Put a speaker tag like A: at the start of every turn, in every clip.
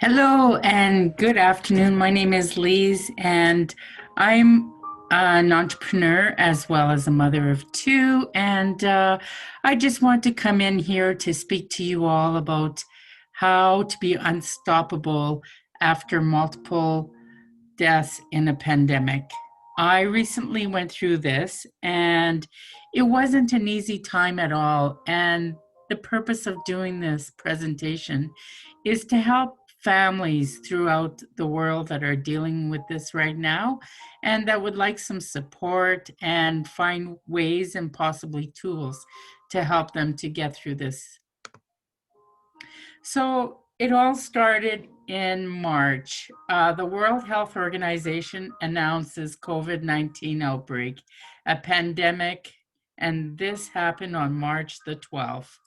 A: Hello and good afternoon. My name is Lise, and I'm an entrepreneur as well as a mother of two. And I just want to come in here to speak to you all about how to be unstoppable after multiple deaths in a pandemic. I recently went through this, and it wasn't an easy time at all. And the purpose of doing this presentation is to help families throughout the world that are dealing with this right now and that would like some support and find ways and possibly tools to help them to get through this. So it all started in March. The World Health Organization announces COVID-19 outbreak, a pandemic, and this happened on March the 12th.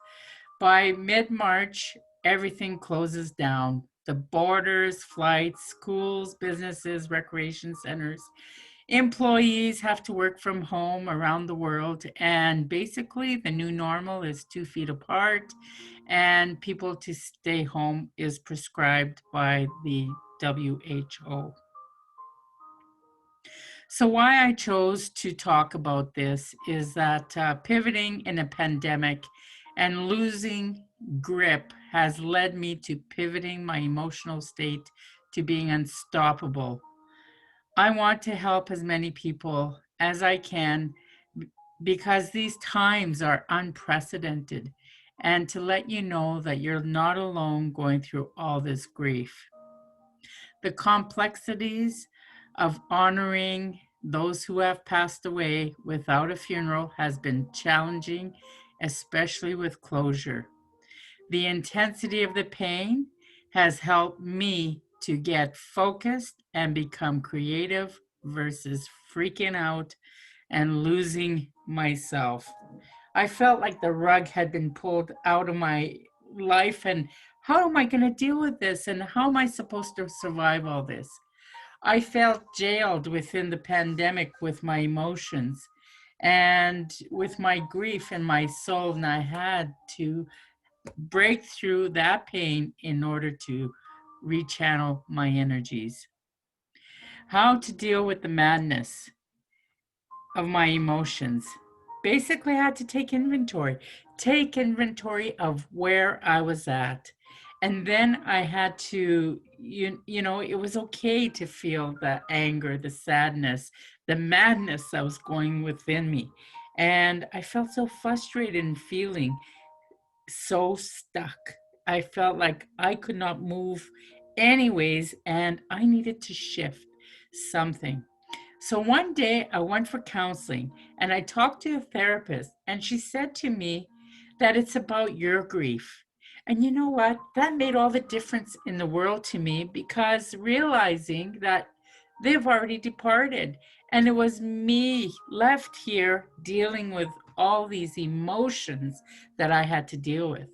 A: By mid-March, everything closes down. The borders, flights, schools, businesses, recreation centers. Employees have to work from home around the world, and basically the new normal is 2 feet apart, and people to stay home is prescribed by the WHO. So why I chose to talk about this is that pivoting in a pandemic and losing grip has led me to pivoting my emotional state to being unstoppable. I want to help as many people as I can because these times are unprecedented, and to let you know that you're not alone going through all this grief. The complexities of honoring those who have passed away without a funeral has been challenging, especially with closure. The intensity of the pain has helped me to get focused and become creative versus freaking out and losing myself. I felt like the rug had been pulled out of my life, and how am I going to deal with this, and how am I supposed to survive all this? I felt jailed within the pandemic with my emotions and with my grief in my soul, and I had to break through that pain in order to rechannel my energies. How to deal with the madness of my emotions. Basically, I had to take inventory of where I was at. And then I had to, it was okay to feel the anger, the sadness, the madness that was going within me. And I felt so frustrated and feeling so stuck. I felt like I could not move anyways, and I needed to shift something. So one day I went for counseling and I talked to a therapist, and she said to me that it's about your grief. And you know what? That made all the difference in the world to me, because realizing that they've already departed and it was me left here dealing with all these emotions that I had to deal with.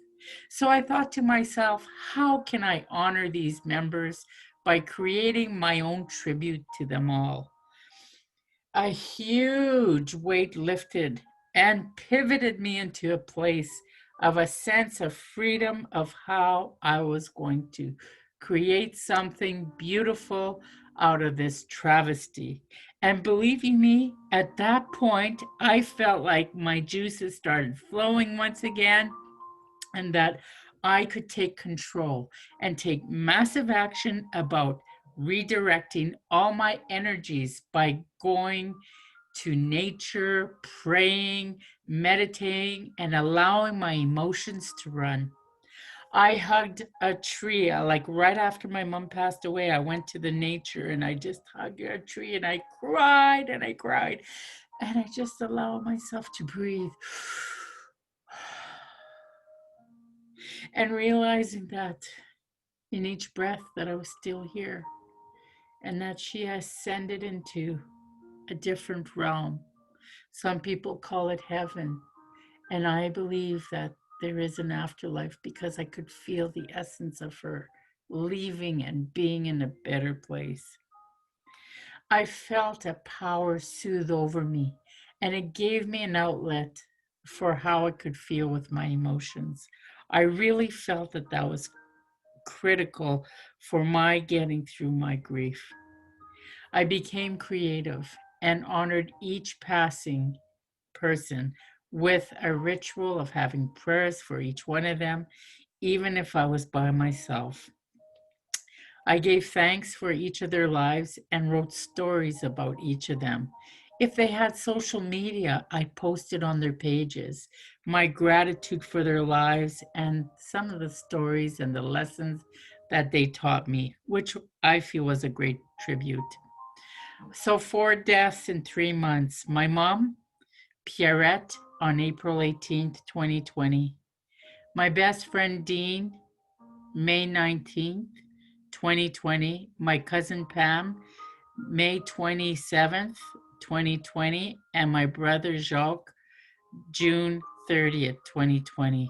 A: So I thought to myself, how can I honor these members by creating my own tribute to them all? A huge weight lifted and pivoted me into a place of a sense of freedom of how I was going to create something beautiful out of this travesty. And believe you me, at that point, I felt like my juices started flowing once again, and that I could take control and take massive action about redirecting all my energies by going to nature, praying, meditating, and allowing my emotions to run. I hugged a tree. Like right after my mom passed away, I went to the nature and I just hugged a tree and I cried and I cried. And I just allowed myself to breathe. And realizing that in each breath that I was still here, and that she ascended into a different realm. Some people call it heaven, and I believe that there is an afterlife because I could feel the essence of her leaving and being in a better place. I felt a power soothe over me, and it gave me an outlet for how I could feel with my emotions. I really felt that that was critical for my getting through my grief. I became creative and honored each passing person with a ritual of having prayers for each one of them, even if I was by myself. I gave thanks for each of their lives and wrote stories about each of them. If they had social media, I posted on their pages my gratitude for their lives and some of the stories and the lessons that they taught me, which I feel was a great tribute. So, 4 deaths in 3 months. My mom, Pierrette, on April 18th, 2020. My best friend, Dean, May 19th, 2020. My cousin, Pam, May 27th, 2020. And my brother, Jacques, June 30th, 2020.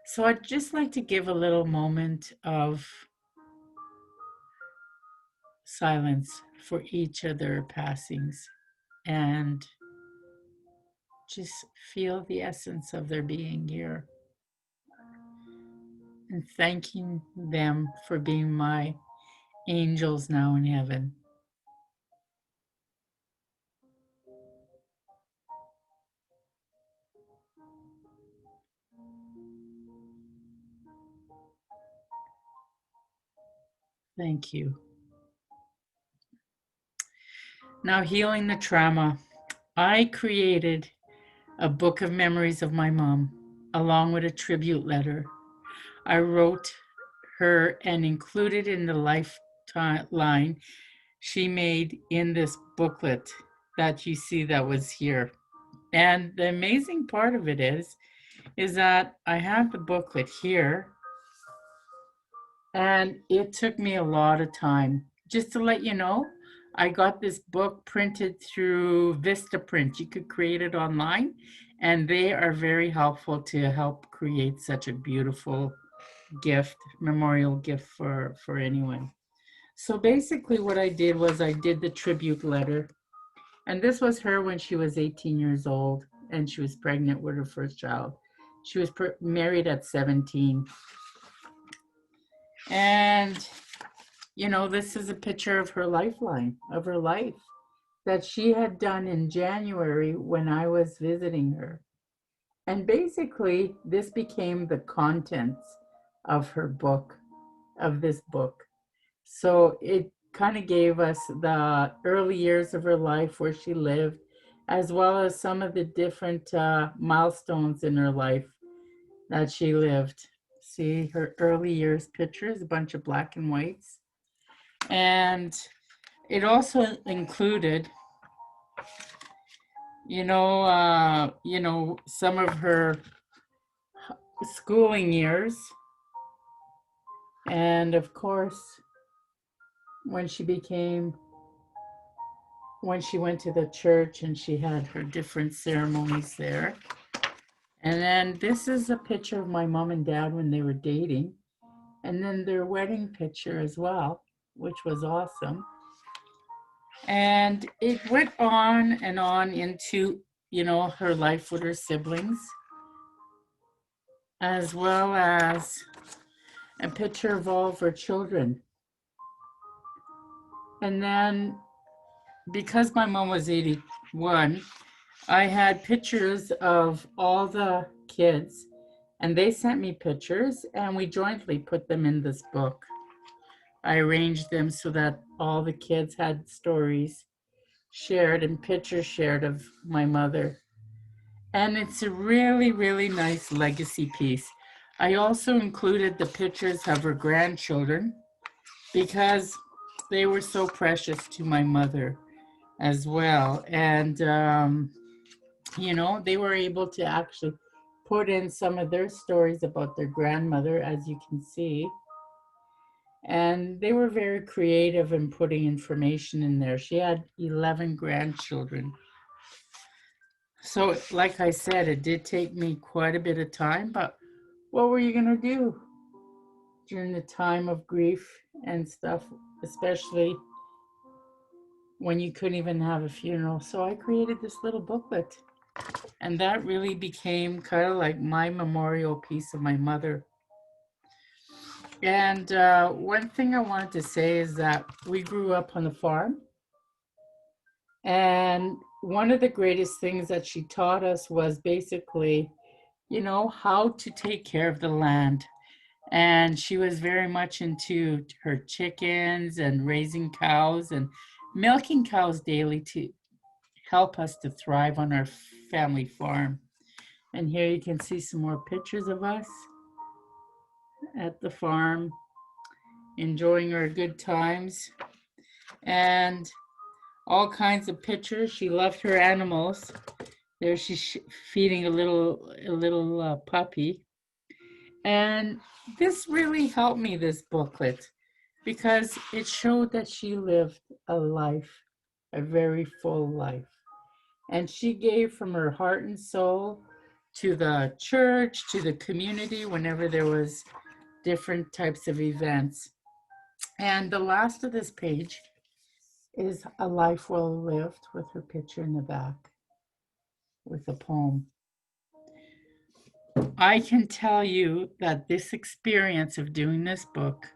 A: So, I'd just like to give a little moment of silence for each of their passings and just feel the essence of their being here and thanking them for being my angels now in heaven. Thank you. Now, healing the trauma. I created a book of memories of my mom, along with a tribute letter. I wrote her and included in the lifeline she made in this booklet that you see that was here. And the amazing part of it is that I have the booklet here, and it took me a lot of time. Just to let you know, I got this book printed through Vistaprint. You could create it online, and they are very helpful to help create such a beautiful gift, memorial gift for anyone. So basically, what I did was I did the tribute letter, and this was her when she was 18 years old and she was pregnant with her first child. She was married at 17. And, this is a picture of her lifeline, of her life that she had done in January when I was visiting her. And basically, this became the contents of her book, of this book. So it kind of gave us the early years of her life where she lived, as well as some of the different milestones in her life that she lived. See her early years pictures, a bunch of black and whites. And it also included, some of her schooling years. And of course, when she became when she went to the church and she had her different ceremonies there. And then this is a picture of my mom and dad when they were dating, and then their wedding picture as well, which was awesome. And it went on into, her life with her siblings, as well as a picture of all of her children. And then because my mom was 81, I had pictures of all the kids, and they sent me pictures, and we jointly put them in this book. I arranged them so that all the kids had stories shared and pictures shared of my mother. And it's a really, really nice legacy piece. I also included the pictures of her grandchildren because they were so precious to my mother as well. And, they were able to actually put in some of their stories about their grandmother, as you can see. And they were very creative in putting information in there. She had 11 grandchildren. So, like I said, it did take me quite a bit of time, but what were you going to do during the time of grief and stuff, especially when you couldn't even have a funeral? So, I created this little booklet, and that really became kind of like my memorial piece of my mother. And one thing I wanted to say is that we grew up on the farm. And one of the greatest things that she taught us was basically, how to take care of the land. And she was very much into her chickens and raising cows and milking cows daily to help us to thrive on our family farm. And here you can see some more pictures of us at the farm, enjoying our good times, and all kinds of pictures. She loved her animals. There she's feeding a little puppy. And this really helped me, this booklet, because it showed that she lived a life, a very full life. And she gave from her heart and soul to the church, to the community, whenever there was different types of events. And the last of this page is A Life Well Lived, with her picture in the back with a poem. I can tell you that this experience of doing this book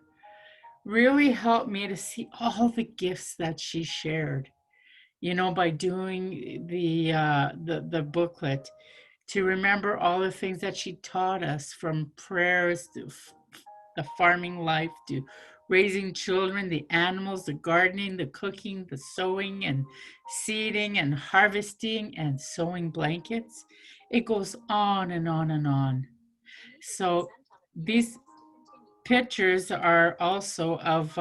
A: really helped me to see all the gifts that she shared, by doing the booklet, to remember all the things that she taught us, from prayers to the farming life, to raising children, the animals, the gardening, the cooking, the sewing and seeding and harvesting and sewing blankets. It goes on and on and on. So these pictures are also of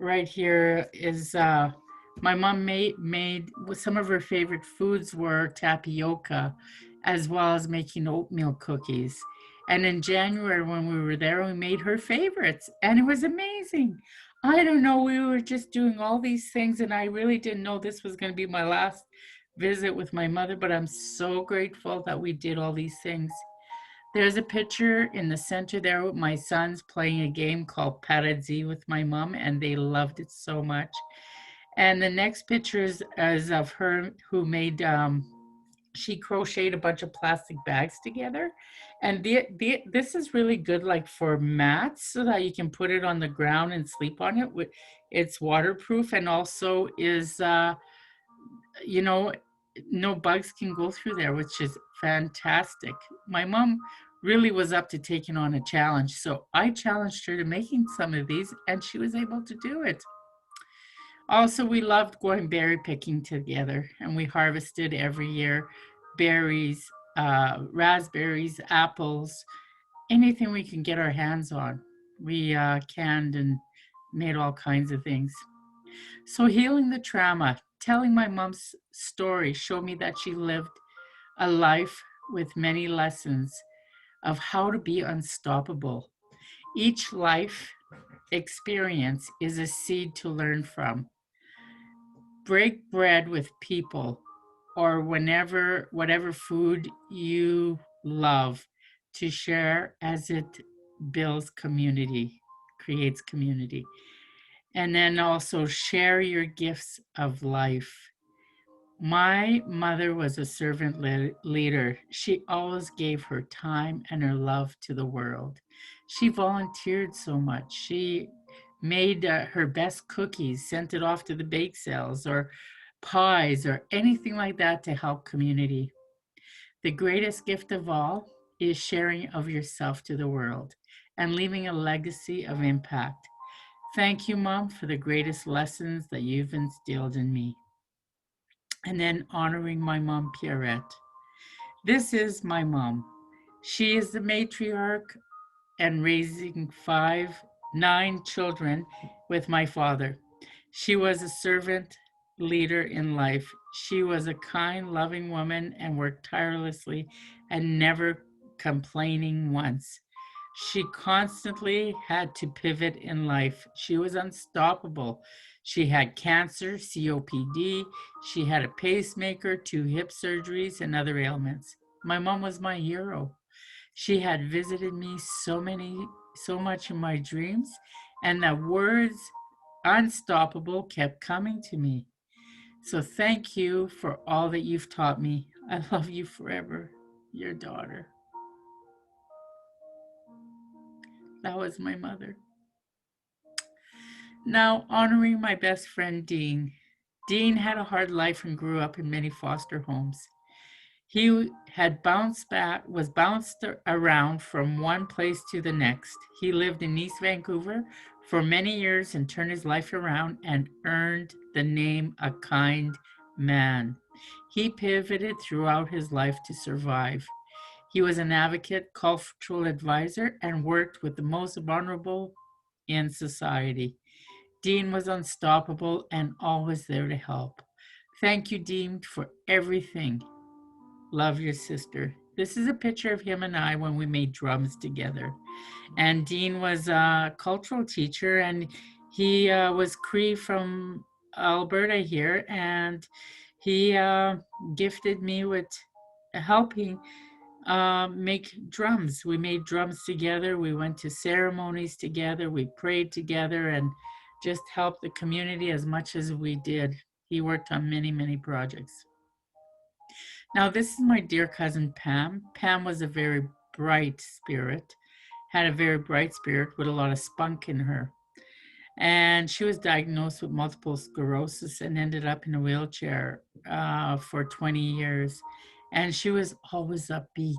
A: right here is my mom made some of her favorite foods were tapioca, as well as making oatmeal cookies. And in January when we were there, we made her favorites, and it was amazing. I don't know, we were just doing all these things, and I really didn't know this was going to be my last visit with my mother, but I'm so grateful that we did all these things. There's a picture in the center there with my sons playing a game called Paradis with my mom, and they loved it so much. And the next picture is of her who made, she crocheted a bunch of plastic bags together. And this is really good, like for mats, so that you can put it on the ground and sleep on it. It's waterproof, and also is, you know, no bugs can go through there, which is fantastic. My mom really was up to taking on a challenge, so I challenged her to making some of these, and she was able to do it. Also, we loved going berry picking together, and we harvested every year berries, raspberries, apples, anything we can get our hands on. We canned and made all kinds of things. So, healing the trauma, telling my mom's story showed me that she lived a life with many lessons of how to be unstoppable. Each life experience is a seed to learn from. Break bread with people, or whatever food you love, to share, as it builds community, creates community. And then also share your gifts of life. My mother was a servant leader. She always gave her time and her love to the world. She volunteered so much. She made her best cookies, sent it off to the bake sales or pies or anything like that to help community. The greatest gift of all is sharing of yourself to the world and leaving a legacy of impact. Thank you, Mom, for the greatest lessons that you've instilled in me. And then honoring my mom, Pierrette. This is my mom. She is the matriarch and raising 9 children with my father. She was a servant leader in life. She was a kind, loving woman and worked tirelessly and never complaining once. She constantly had to pivot in life. She was unstoppable. She had cancer, COPD. She had a pacemaker, 2 hip surgeries, and other ailments. My mom was my hero. She had visited me so much in my dreams, and the words unstoppable kept coming to me. So thank you for all that you've taught me. I love you forever, your daughter. That was my mother. Now, honoring my best friend, Dean. Dean had a hard life and grew up in many foster homes. He had was bounced around from one place to the next. He lived in East Vancouver for many years and turned his life around and earned the name a kind man. He pivoted throughout his life to survive. He was an advocate, cultural advisor, and worked with the most vulnerable in society. Dean was unstoppable and always there to help. Thank you, Dean, for everything. Love your sister. This is a picture of him and I when we made drums together. And Dean was a cultural teacher, and he was Cree from Alberta here, and he gifted me with helping make drums. We made drums together. We went to ceremonies together. We prayed together and just helped the community as much as we did. He worked on many, many projects. Now, this is my dear cousin Pam. Pam was a very bright spirit, had a very bright spirit with a lot of spunk in her. And she was diagnosed with multiple sclerosis and ended up in a wheelchair for 20 years. And she was always upbeat,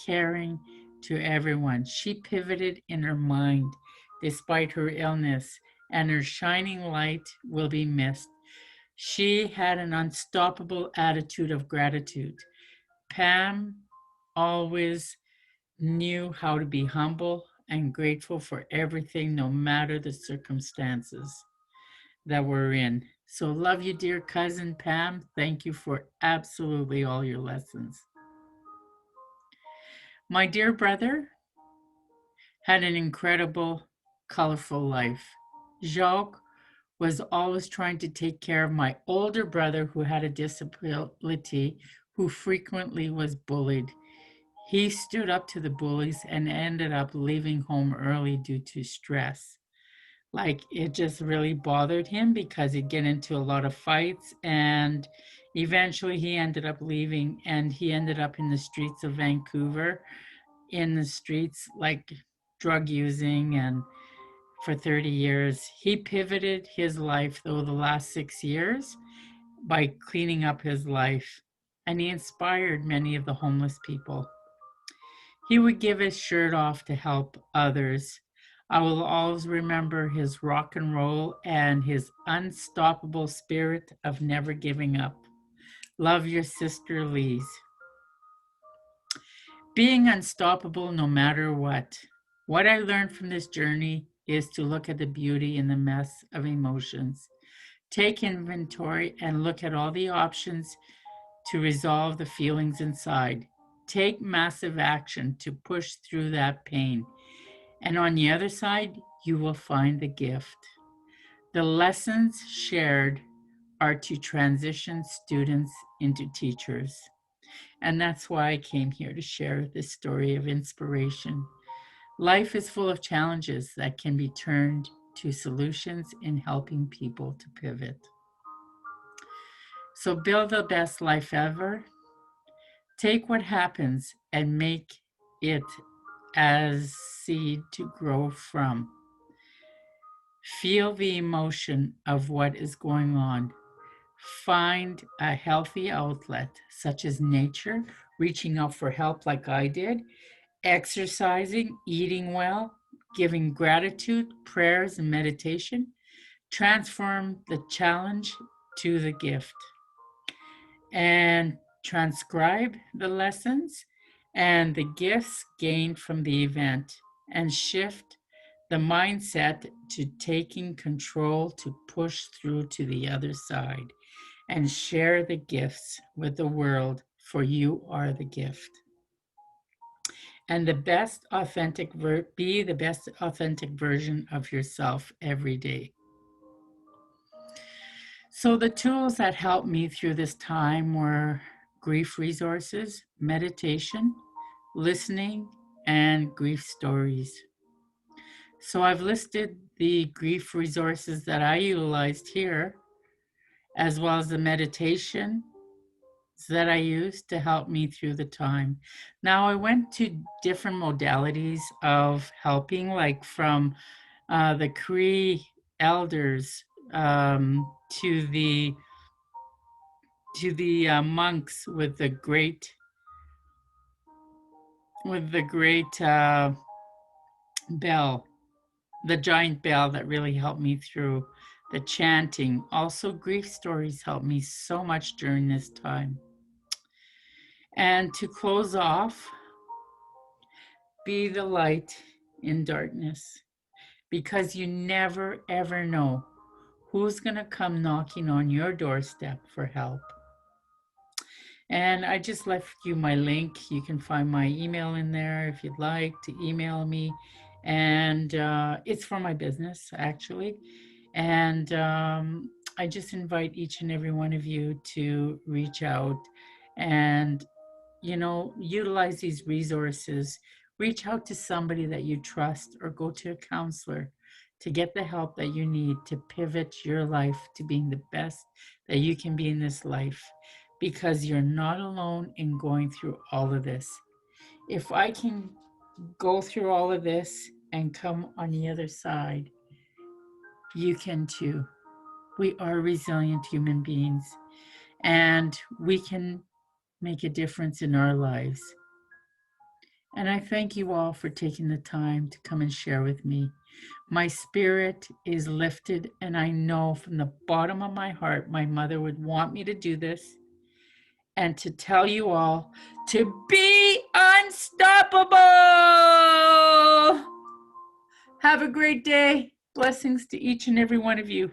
A: caring to everyone. She pivoted in her mind despite her illness, and her shining light will be missed. She had an unstoppable attitude of gratitude. Pam always knew how to be humble and grateful for everything, no matter the circumstances that we're in. So, love you, dear cousin Pam. Thank you for absolutely all your lessons. My dear brother had an incredible, colorful life. Jacques was always trying to take care of my older brother who had a disability, who frequently was bullied. He stood up to the bullies and ended up leaving home early due to stress. Like it just really bothered him because he'd get into a lot of fights, and eventually he ended up leaving, and he ended up in the streets of Vancouver, in the streets like drug using, and for 30 years. He pivoted his life though the last 6 years by cleaning up his life, and he inspired many of the homeless people. He would give his shirt off to help others. I will always remember his rock and roll and his unstoppable spirit of never giving up. Love your sister, Lise. Being unstoppable no matter what. What I learned from this journey is to look at the beauty in the mess of emotions. Take inventory and look at all the options to resolve the feelings inside. Take massive action to push through that pain. And on the other side, you will find the gift. The lessons shared are to transition students into teachers. And that's why I came here to share this story of inspiration. Life is full of challenges that can be turned to solutions in helping people to pivot. So build the best life ever. Take what happens and make it as seed to grow from. Feel the emotion of what is going on. Find a healthy outlet, such as nature, reaching out for help like I did, exercising, eating well, giving gratitude, prayers, and meditation. Transform the challenge to the gift. And transcribe the lessons and the gifts gained from the event, and shift the mindset to taking control to push through to the other side and share the gifts with the world, for you are the gift. And be the best authentic version of yourself every day. So the tools that helped me through this time were grief resources, meditation, listening, and grief stories. So I've listed the grief resources that I utilized here, as well as the meditation that I use to help me through the time. Now, I went to different modalities of helping, like from the Cree elders to the monks with the great bell, the giant bell that really helped me through the chanting. Also, grief stories helped me so much during this time. And to close off, be the light in darkness, because you never ever know who's going to come knocking on your doorstep for help. And I just left you my link. You can find my email in there if you'd like to email me. And it's for my business, actually. And I just invite each and every one of you to reach out and, utilize these resources. Reach out to somebody that you trust or go to a counselor to get the help that you need to pivot your life to being the best that you can be in this life, because you're not alone in going through all of this. If I can go through all of this and come on the other side, you can too. We are resilient human beings, and we can make a difference in our lives. And I thank you all for taking the time to come and share with me. My spirit is lifted, and I know from the bottom of my heart, my mother would want me to do this and to tell you all to be unstoppable. Have a great day. Blessings to each and every one of you.